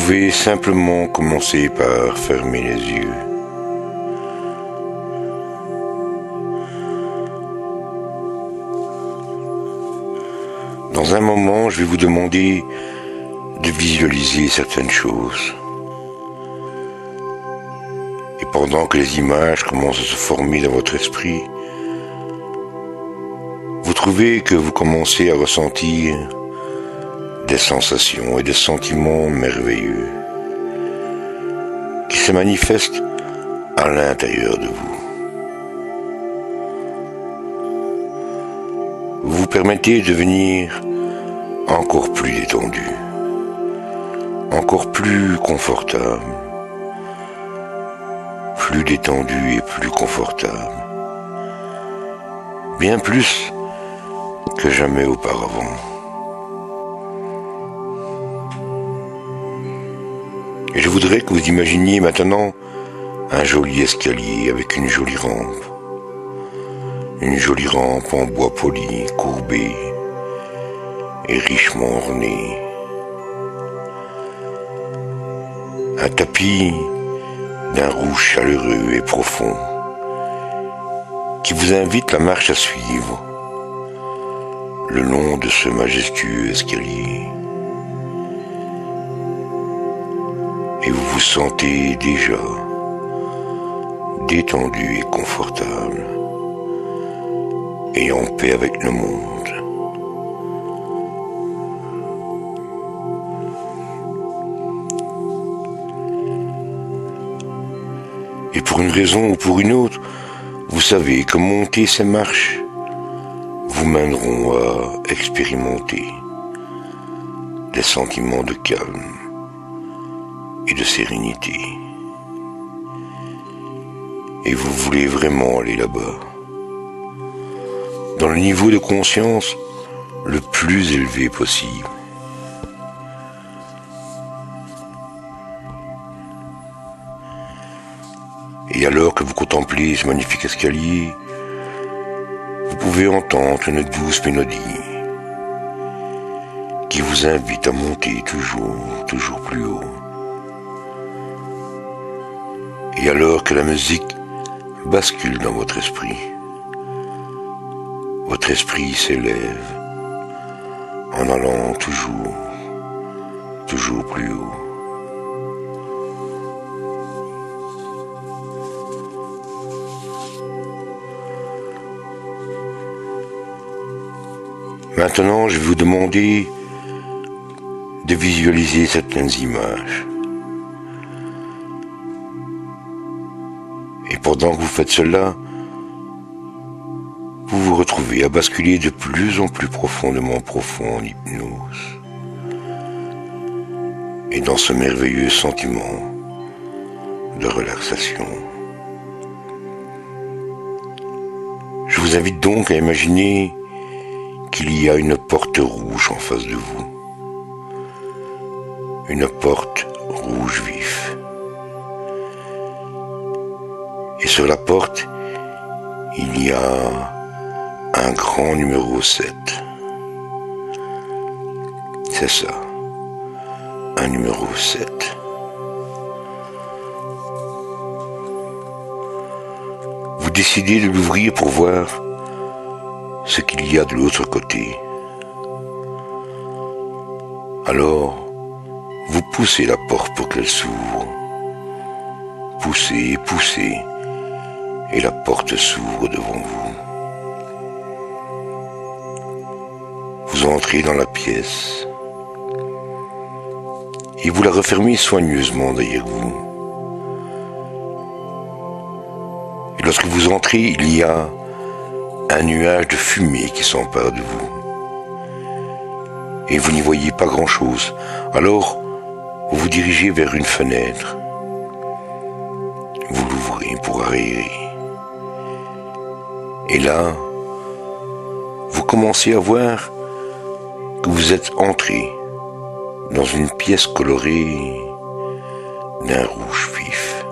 pouvez simplement commencer par fermer les yeux. Dans un moment, je vais vous demander de visualiser certaines choses. Et pendant que les images commencent à se former dans votre esprit, vous trouvez que vous commencez à ressentir des sensations et des sentiments merveilleux qui se manifestent à l'intérieur de vous. Vous vous permettez de devenir encore plus détendu, encore plus confortable, plus détendu et plus confortable, bien plus que jamais auparavant. Et je voudrais que vous imaginiez maintenant un joli escalier avec une jolie rampe. Une jolie rampe en bois poli, courbée et richement ornée. Un tapis d'un rouge chaleureux et profond qui vous invite la marche à suivre le long de ce majestueux escalier. Et vous vous sentez déjà détendu et confortable et en paix avec le monde. Et pour une raison ou pour une autre, vous savez que monter ces marches vous mèneront à expérimenter des sentiments de calme et de sérénité. Et vous voulez vraiment aller là-bas, dans le niveau de conscience le plus élevé possible. Et alors que vous contemplez ce magnifique escalier, vous pouvez entendre une douce mélodie qui vous invite à monter toujours plus haut. Et alors que la musique bascule dans votre esprit s'élève en allant toujours plus haut. Maintenant, je vais vous demander de visualiser certaines images. Et pendant que vous faites cela, vous vous retrouvez à basculer de plus en plus profondément en hypnose. Et dans ce merveilleux sentiment de relaxation. Je vous invite donc à imaginer qu'il y a une porte rouge en face de vous. Une porte rouge vif. Et sur la porte, il y a un grand numéro 7. C'est ça, un numéro 7. Vous décidez de l'ouvrir pour voir ce qu'il y a de l'autre côté. Alors, vous poussez la porte pour qu'elle s'ouvre. Poussez, poussez, et la porte s'ouvre devant vous. Vous entrez dans la pièce et vous la refermez soigneusement derrière vous. Et lorsque vous entrez, il y a un nuage de fumée qui s'empare de vous. Et vous n'y voyez pas grand-chose. Alors, vous vous dirigez vers une fenêtre. Vous l'ouvrez pour aérer. Et là, vous commencez à voir que vous êtes entré dans une pièce colorée d'un rouge vif.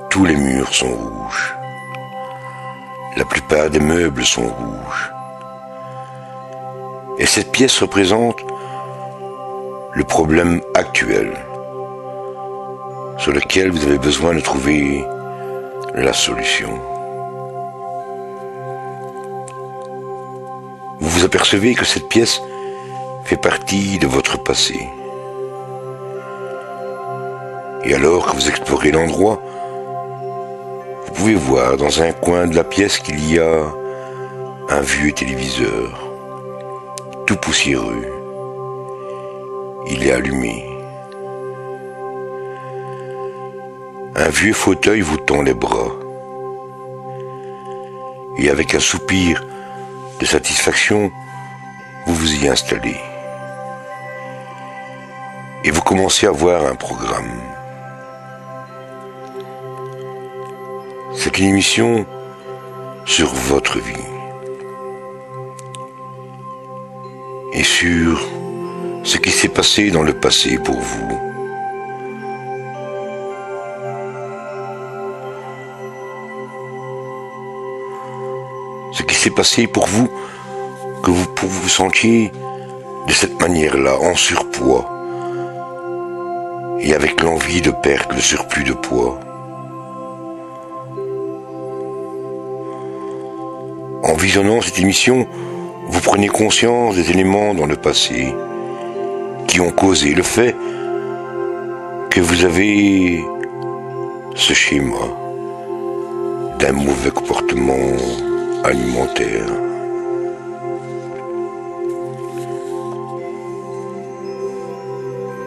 Tous les murs sont rouges. La plupart des meubles sont rouges. Et cette pièce représente le problème actuel sur lequel vous avez besoin de trouver la solution. Vous vous apercevez que cette pièce fait partie de votre passé. Et alors que vous explorez l'endroit, vous pouvez voir dans un coin de la pièce qu'il y a un vieux téléviseur, tout poussiéreux. Il est allumé. Un vieux fauteuil vous tend les bras. Et avec un soupir de satisfaction, vous vous y installez. Et vous commencez à voir un programme. C'est une émission sur votre vie. Et sur ce qui s'est passé dans le passé pour vous. Ce qui s'est passé pour vous, que vous vous sentiez de cette manière-là, en surpoids, et avec l'envie de perdre le surplus de poids. En visionnant cette émission, vous prenez conscience des éléments dans le passé qui ont causé le fait que vous avez ce schéma d'un mauvais comportement alimentaire.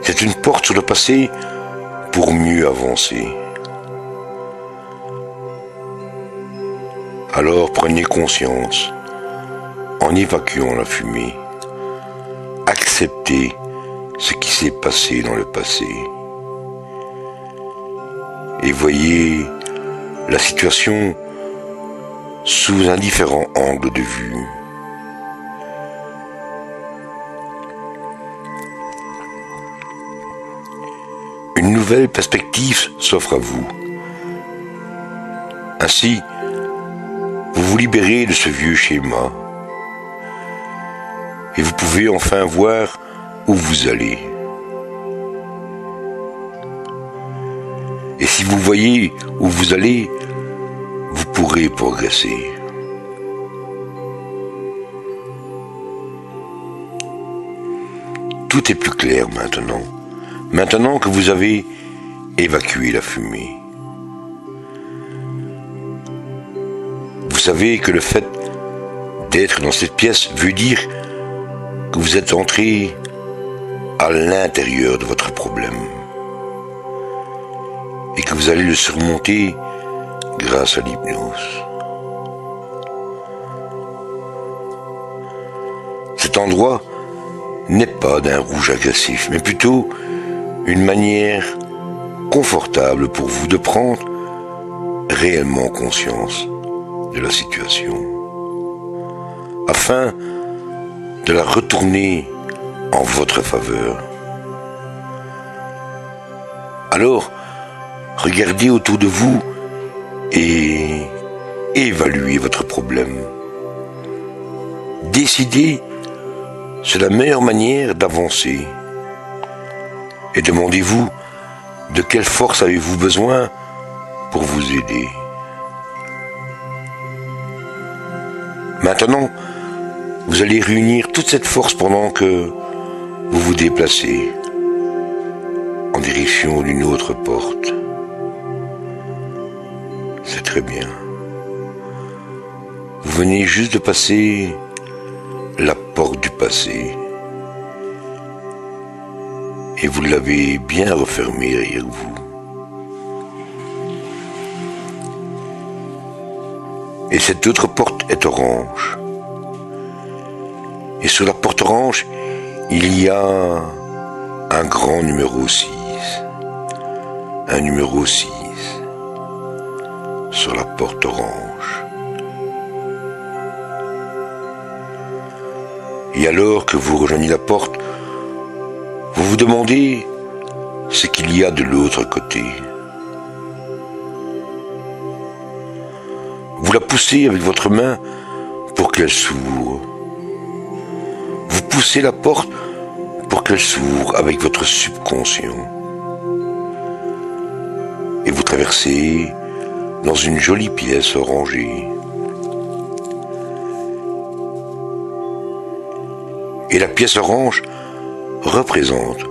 C'est une porte sur le passé pour mieux avancer. Alors prenez conscience, en évacuant la fumée, acceptez ce qui s'est passé dans le passé. Et voyez la situation sous un différent angle de vue. Une nouvelle perspective s'offre à vous. Ainsi, vous vous libérez de ce vieux schéma et vous pouvez enfin voir où vous allez. Et si vous voyez où vous allez, vous pourrez progresser. Tout est plus clair maintenant. Maintenant que vous avez évacué la fumée. Vous savez que le fait d'être dans cette pièce veut dire que vous êtes entré à l'intérieur de votre problème et que vous allez le surmonter grâce à l'hypnose. Cet endroit n'est pas d'un rouge agressif, mais plutôt une manière confortable pour vous de prendre réellement conscience de la situation, afin de la retourner en votre faveur. Alors, regardez autour de vous et évaluez votre problème. Décidez, c'est la meilleure manière d'avancer. Et demandez-vous de quelle force avez-vous besoin pour vous aider. Maintenant, vous allez réunir toute cette force pendant que vous vous déplacez en direction d'une autre porte. C'est très bien. Vous venez juste de passer la porte du passé et vous l'avez bien refermée derrière vous. Et cette autre porte est orange. Et sur la porte orange, il y a un grand numéro 6. Un numéro 6 sur la porte orange. Et alors que vous rejoignez la porte, vous vous demandez ce qu'il y a de l'autre côté. Vous la poussez avec votre main pour qu'elle s'ouvre. Vous poussez la porte pour qu'elle s'ouvre avec votre subconscient. Et vous traversez dans une jolie pièce orangée. Et la pièce orange représente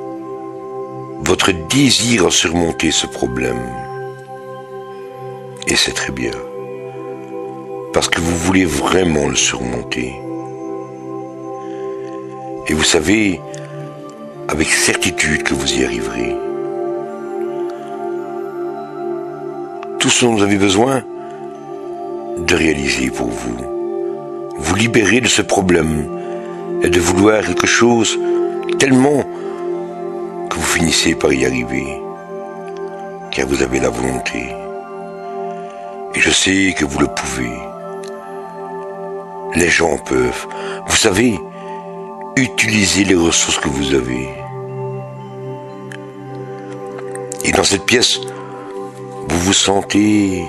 votre désir à surmonter ce problème. Et c'est très bien, parce que vous voulez vraiment le surmonter. Et vous savez avec certitude que vous y arriverez. Tout ce dont vous avez besoin de réaliser pour vous, vous libérer de ce problème et de vouloir quelque chose tellement que vous finissez par y arriver, car vous avez la volonté. Et je sais que vous le pouvez. Les gens peuvent, vous savez, utiliser les ressources que vous avez. Et dans cette pièce, vous vous sentez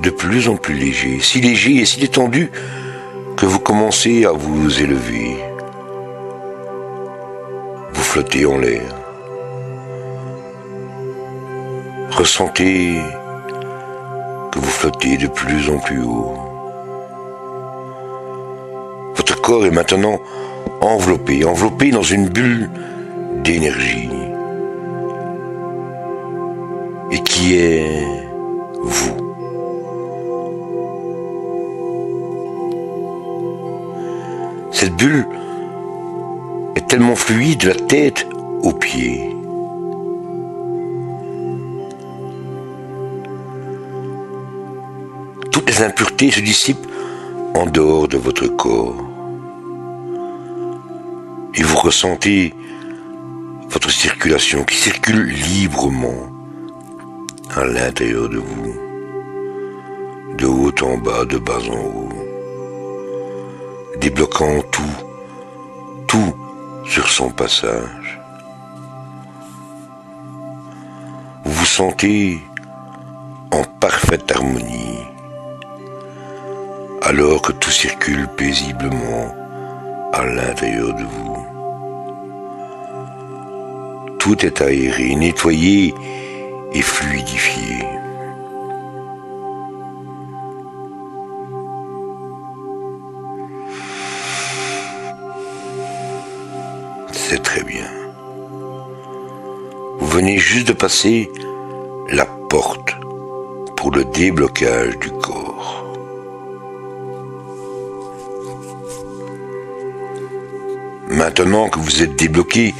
de plus en plus léger, si léger et si détendu que vous commencez à vous élever. Vous flottez en l'air. Ressentez que vous flottez de plus en plus haut. Votre corps est maintenant enveloppé dans une bulle d'énergie. Et qui est vous. Cette bulle est tellement fluide de la tête aux pieds. Toutes les impuretés se dissipent en dehors de votre corps. Et vous ressentez votre circulation qui circule librement à l'intérieur de vous, de haut en bas, de bas en haut, débloquant tout sur son passage. Vous vous sentez en parfaite harmonie, alors que tout circule paisiblement à l'intérieur de vous. Tout est aéré, nettoyé et fluidifié. C'est très bien. Vous venez juste de passer la porte pour le déblocage du corps. Maintenant que vous êtes débloqué,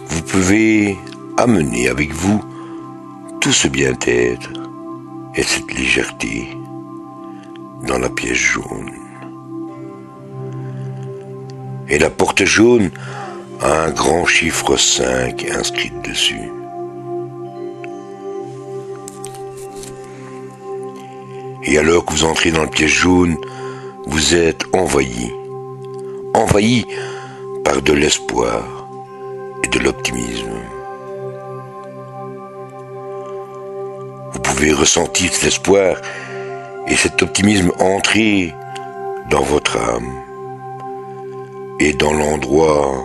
vous pouvez amener avec vous tout ce bien-être et cette légèreté dans la pièce jaune. Et la porte jaune a un grand chiffre 5 inscrit dessus. Et alors que vous entrez dans la pièce jaune, vous êtes envahi par de l'espoir et de l'optimisme. Vous pouvez ressentir cet espoir et cet optimisme entrer dans votre âme et dans l'endroit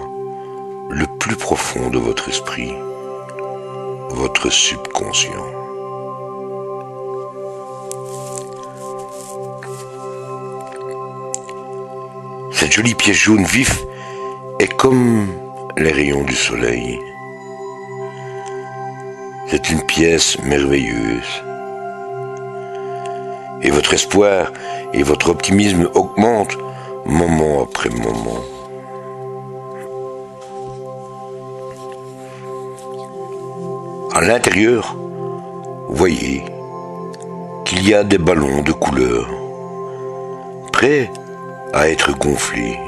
le plus profond de votre esprit, votre subconscient. Cette jolie pièce jaune vif est comme les rayons du soleil. C'est une pièce merveilleuse. Et votre espoir et votre optimisme augmentent moment après moment. À l'intérieur, voyez qu'il y a des ballons de couleur prêts à être gonflés.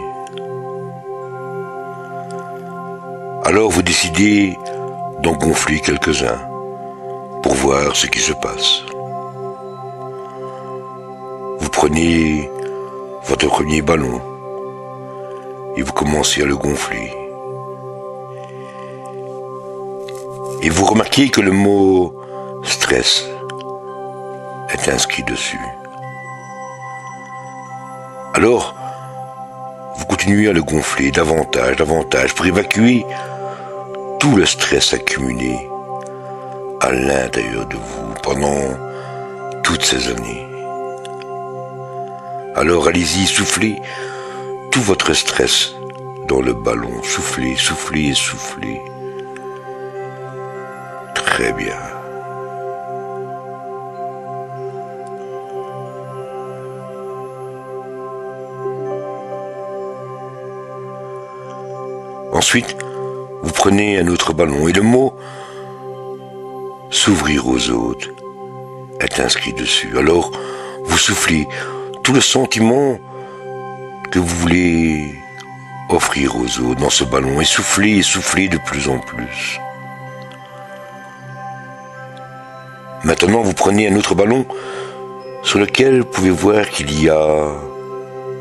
Alors vous décidez d'en gonfler quelques-uns pour voir ce qui se passe. Vous prenez votre premier ballon et vous commencez à le gonfler. Et vous remarquez que le mot stress est inscrit dessus. Alors, vous continuez continuez à le gonfler davantage pour évacuer tout le stress accumulé à l'intérieur de vous pendant toutes ces années. Alors allez-y, soufflez tout votre stress dans le ballon. Soufflez, soufflez et soufflez. Très bien. Ensuite, vous prenez un autre ballon et le mot « s'ouvrir aux autres » est inscrit dessus. Alors, vous soufflez tout le sentiment que vous voulez offrir aux autres dans ce ballon et soufflez de plus en plus. Maintenant, vous prenez un autre ballon sur lequel vous pouvez voir qu'il y a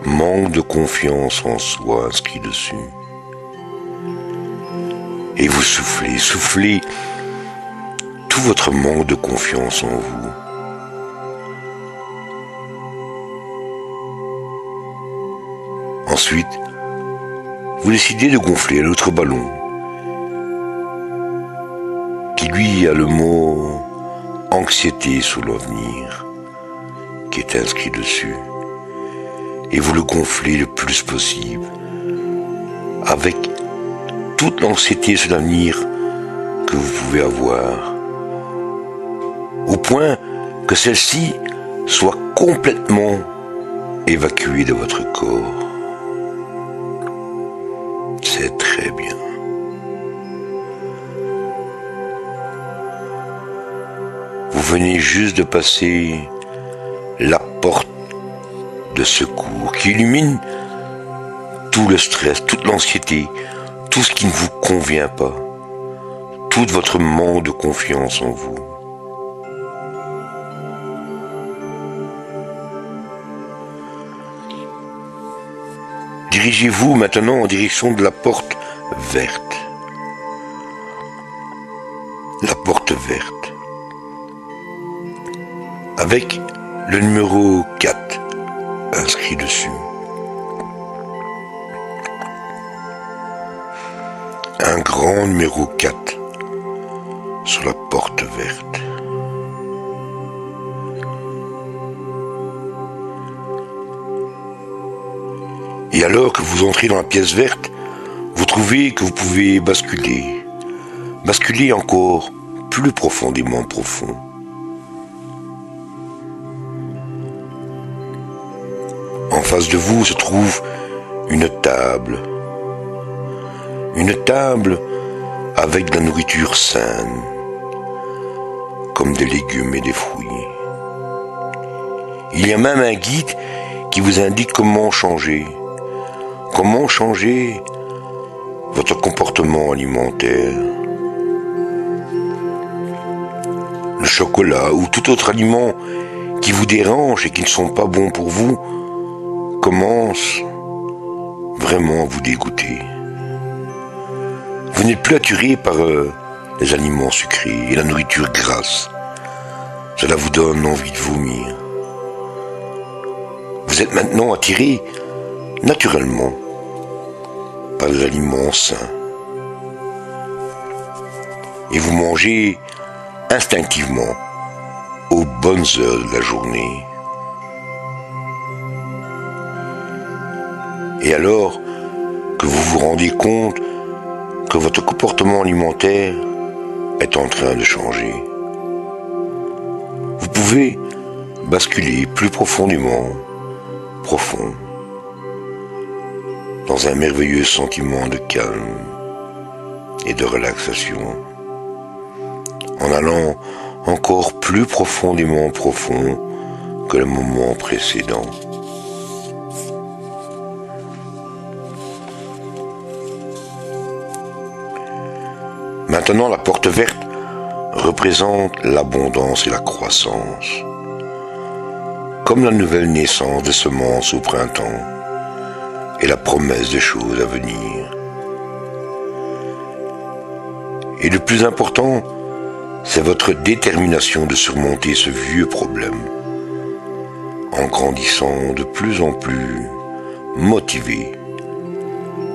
manque de confiance en soi inscrit dessus. Et vous soufflez tout votre manque de confiance en vous. Ensuite, vous décidez de gonfler l'autre ballon, qui lui a le mot anxiété sur l'avenir, qui est inscrit dessus. Et vous le gonflez le plus possible, avec toute l'anxiété sur l'avenir que vous pouvez avoir, au point que celle-ci soit complètement évacuée de votre corps. C'est très bien. Vous venez juste de passer la porte de secours qui illumine tout le stress, toute l'anxiété, tout ce qui ne vous convient pas, tout votre manque de confiance en vous. Dirigez-vous maintenant en direction de la porte verte. La porte verte. Avec le numéro 4 inscrit dessus. Un grand numéro 4 sur la porte verte. Et alors que vous entrez dans la pièce verte, vous trouvez que vous pouvez basculer encore plus profondément profond. En face de vous se trouve une table avec de la nourriture saine, comme des légumes et des fruits. Il y a même un guide qui vous indique comment changer votre comportement alimentaire. Le chocolat ou tout autre aliment qui vous dérange et qui ne sont pas bons pour vous commence vraiment à vous dégoûter. Vous n'êtes plus attiré par les aliments sucrés et la nourriture grasse. Cela vous donne envie de vomir. Vous êtes maintenant attiré naturellement par les aliments sains. Et vous mangez instinctivement aux bonnes heures de la journée. Et alors que vous vous rendez compte que votre comportement alimentaire est en train de changer, vous pouvez basculer plus profondément, profond, dans un merveilleux sentiment de calme et de relaxation, en allant encore plus profondément profond que le moment précédent. Maintenant, la porte verte représente l'abondance et la croissance, comme la nouvelle naissance des semences au printemps et la promesse des choses à venir. Et le plus important, c'est votre détermination de surmonter ce vieux problème, en grandissant de plus en plus motivé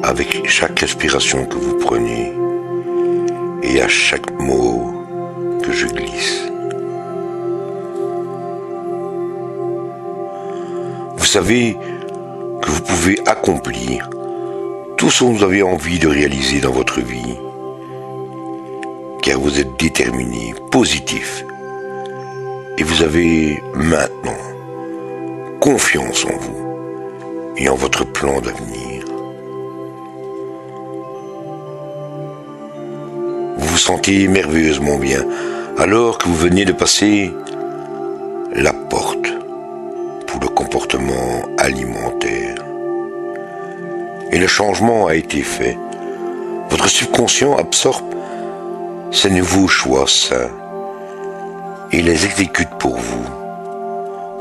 avec chaque respiration que vous prenez et à chaque mot que je glisse. Vous savez que vous pouvez accomplir tout ce que vous avez envie de réaliser dans votre vie, car vous êtes déterminé, positif, et vous avez maintenant confiance en vous et en votre plan d'avenir. Vous vous sentez merveilleusement bien alors que vous venez de passer la porte pour le comportement alimentaire. Et le changement a été fait. Votre subconscient absorbe ces nouveaux choix sains et les exécute pour vous,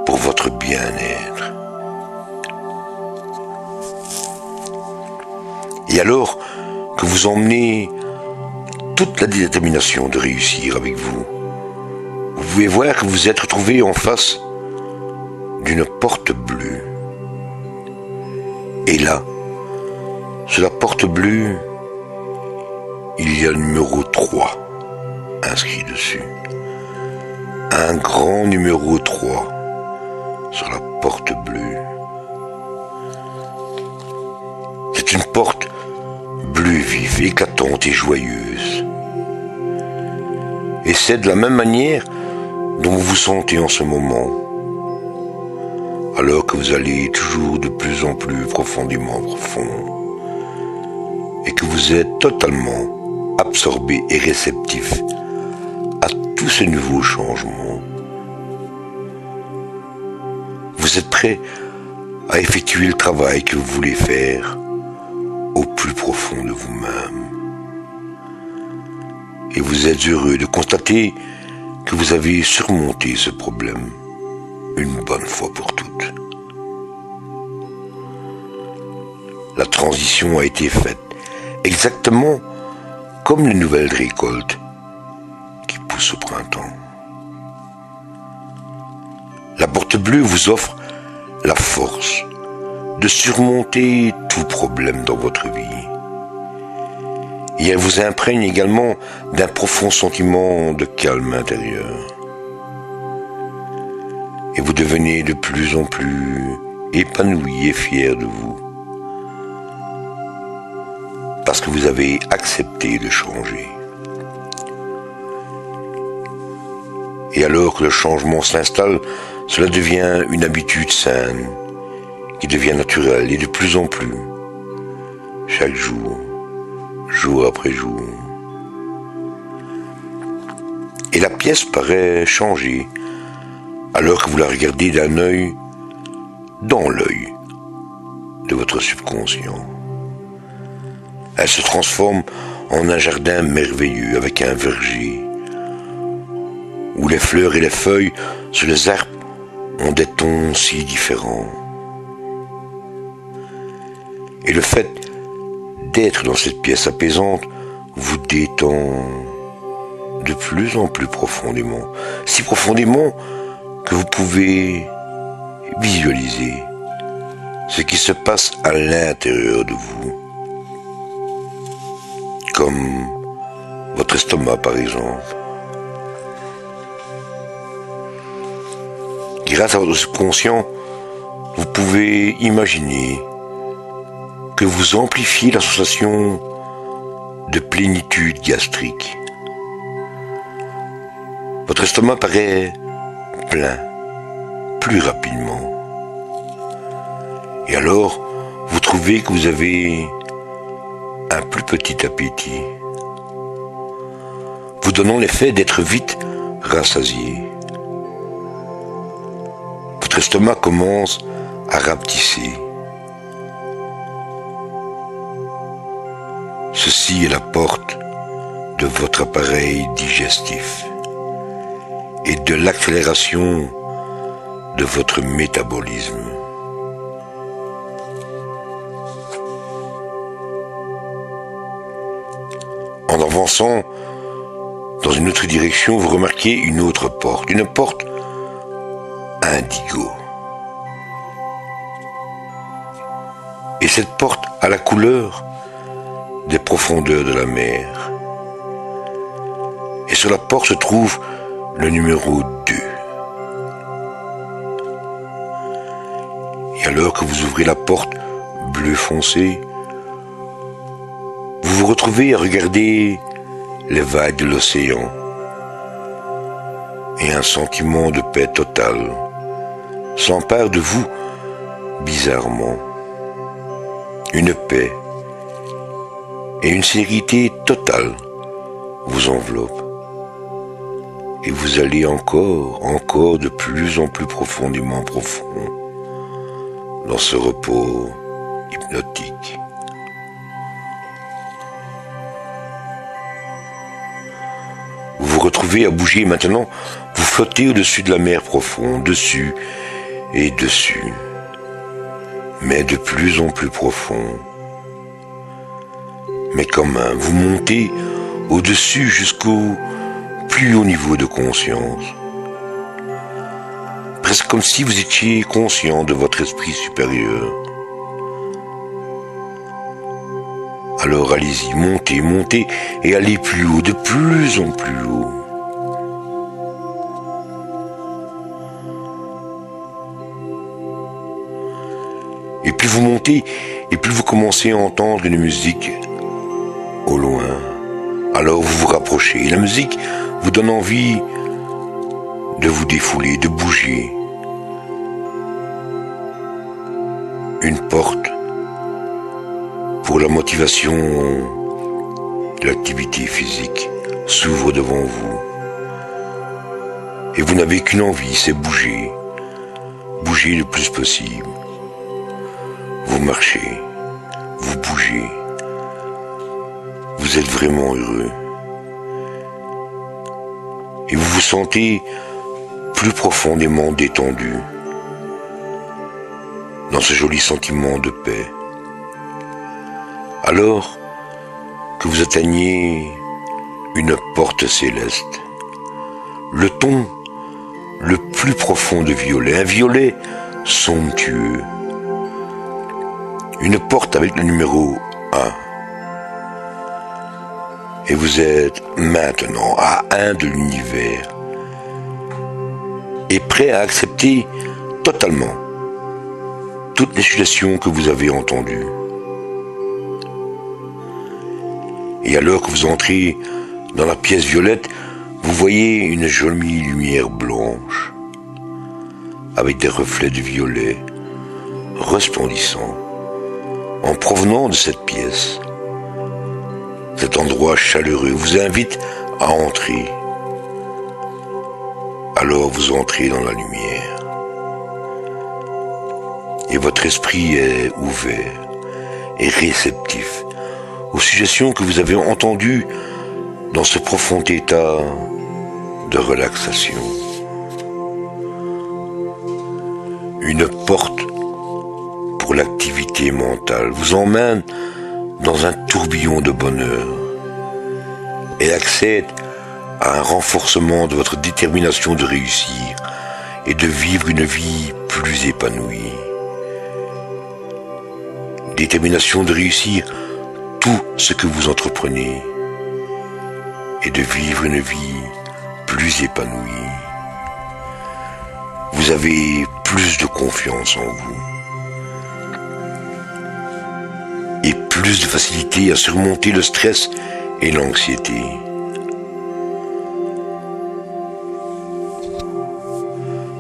pour votre bien-être. Et alors que vous emmenez toute la détermination de réussir avec vous, vous pouvez voir que vous êtes retrouvé en face d'une porte bleue. Et là, sur la porte bleue, il y a le numéro 3 inscrit dessus. Un grand numéro 3 sur la porte bleue. C'est une porte bleue vive, éclatante et joyeuse. Et c'est de la même manière dont vous vous sentez en ce moment, alors que vous allez toujours de plus en plus profondément profond, et que vous êtes totalement absorbé et réceptif à tous ces nouveaux changements. Vous êtes prêt à effectuer le travail que vous voulez faire au plus profond de vous-même. Et vous êtes heureux de constater que vous avez surmonté ce problème une bonne fois pour toutes. La transition a été faite exactement comme les nouvelles récoltes qui poussent au printemps. La porte bleue vous offre la force de surmonter tout problème dans votre vie. Et elle vous imprègne également d'un profond sentiment de calme intérieur. Et vous devenez de plus en plus épanoui et fier de vous. Parce que vous avez accepté de changer. Et alors que le changement s'installe, cela devient une habitude saine, qui devient naturelle et de plus en plus, chaque jour, jour après jour. Et la pièce paraît changer, alors que vous la regardez d'un œil dans l'œil de votre subconscient. Elle se transforme en un jardin merveilleux avec un verger, où les fleurs et les feuilles sur les arbres ont des tons si différents. Et le fait d'être dans cette pièce apaisante vous détend de plus en plus profondément, si profondément que vous pouvez visualiser ce qui se passe à l'intérieur de vous, comme votre estomac par exemple. Grâce à votre subconscient, vous pouvez imaginer que vous amplifiez la sensation de plénitude gastrique. Votre estomac paraît plein, plus rapidement. Et alors, vous trouvez que vous avez un plus petit appétit, vous donnant l'effet d'être vite rassasié. Votre estomac commence à rapetisser. Ceci est la porte de votre appareil digestif et de l'accélération de votre métabolisme. En avançant dans une autre direction, vous remarquez une autre porte, une porte indigo. Et cette porte a la couleur des profondeurs de la mer. Et sur la porte se trouve le numéro 2. Et alors que vous ouvrez la porte bleu foncé, vous vous retrouvez à regarder les vagues de l'océan. Et un sentiment de paix totale s'empare de vous bizarrement. Une paix et une sérénité totale vous enveloppent. Et vous allez encore de plus en plus profondément profond dans ce repos hypnotique. Vous vous retrouvez à bouger maintenant, vous flottez au-dessus de la mer profonde, dessus et dessus, mais de plus en plus profond. Mais quand même, vous montez au-dessus jusqu'au plus haut niveau de conscience. Presque comme si vous étiez conscient de votre esprit supérieur. Alors allez-y, montez, montez et allez plus haut, de plus en plus haut. Et plus vous montez, et plus vous commencez à entendre une musique au loin. Alors vous vous rapprochez et la musique vous donne envie de vous défouler, de bouger. Une porte pour la motivation de l'activité physique s'ouvre devant vous. Et vous n'avez qu'une envie, c'est bouger. Bouger le plus possible. Vous marchez, vous bougez. Vous êtes vraiment heureux. Et vous vous sentez plus profondément détendu dans ce joli sentiment de paix. Alors que vous atteignez une porte céleste, le ton le plus profond de violet, un violet somptueux, une porte avec le numéro 1. Et vous êtes maintenant à 1 de l'univers et prêt à accepter totalement toutes les suggestions que vous avez entendues. Et alors que vous entrez dans la pièce violette, vous voyez une jolie lumière blanche avec des reflets de violet resplendissants en provenant de cette pièce. Cet endroit chaleureux vous invite à entrer. Alors vous entrez dans la lumière. Et votre esprit est ouvert et réceptif aux suggestions que vous avez entendues dans ce profond état de relaxation. Une porte pour l'activité mentale vous emmène dans un tourbillon de bonheur et accède à un renforcement de votre détermination de réussir et de vivre une vie plus épanouie. Détermination de réussir tout ce que vous entreprenez et de vivre une vie plus épanouie. Vous avez plus de confiance en vous et plus de facilité à surmonter le stress et l'anxiété.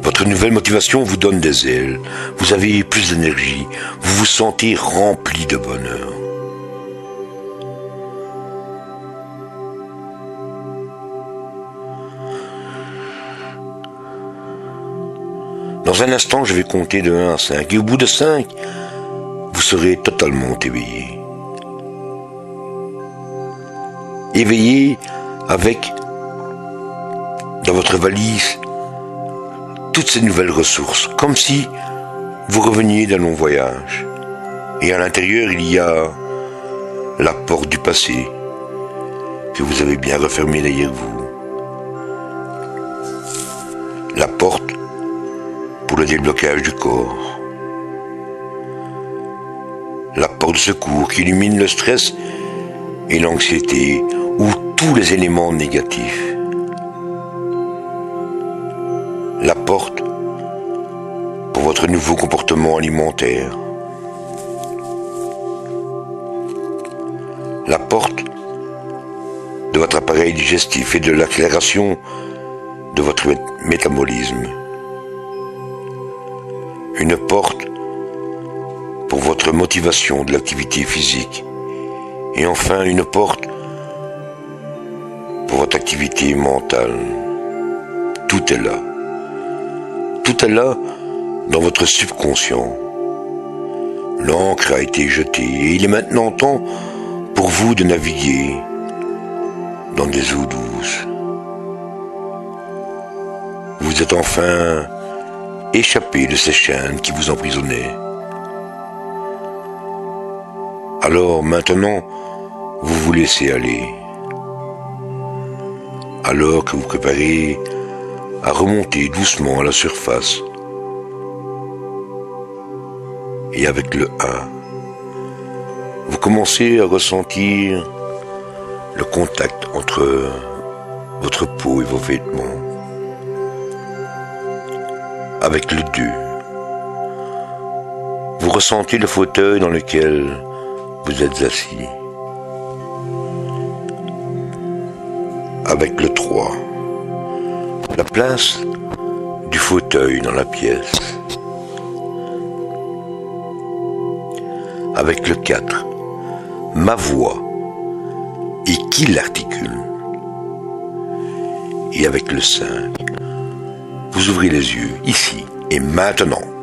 Votre nouvelle motivation vous donne des ailes, vous avez plus d'énergie, vous vous sentez rempli de bonheur. Dans un instant, je vais compter de 1 à 5 et au bout de 5, vous serez totalement éveillé. Éveillé avec, dans votre valise, toutes ces nouvelles ressources, comme si vous reveniez d'un long voyage. Et à l'intérieur, il y a la porte du passé que vous avez bien refermée derrière vous. La porte pour le déblocage du corps. porte de secours qui illumine le stress et l'anxiété ou tous les éléments négatifs. La porte pour votre nouveau comportement alimentaire. La porte de votre appareil digestif et de l'accélération de votre métabolisme. Une porte pour votre motivation de l'activité physique. Et enfin, une porte pour votre activité mentale. Tout est là. Tout est là dans votre subconscient. L'encre a été jetée et il est maintenant temps pour vous de naviguer dans des eaux douces. Vous êtes enfin échappé de ces chaînes qui vous emprisonnaient. Alors maintenant, vous vous laissez aller. Alors que vous préparez à remonter doucement à la surface. Et avec le 1, vous commencez à ressentir le contact entre votre peau et vos vêtements. Avec le 2, vous ressentez le fauteuil dans lequel vous êtes assis. Avec le 3, la place du fauteuil dans la pièce. Avec le 4, ma voix et qui l'articule. Et avec le 5, vous ouvrez les yeux ici et maintenant.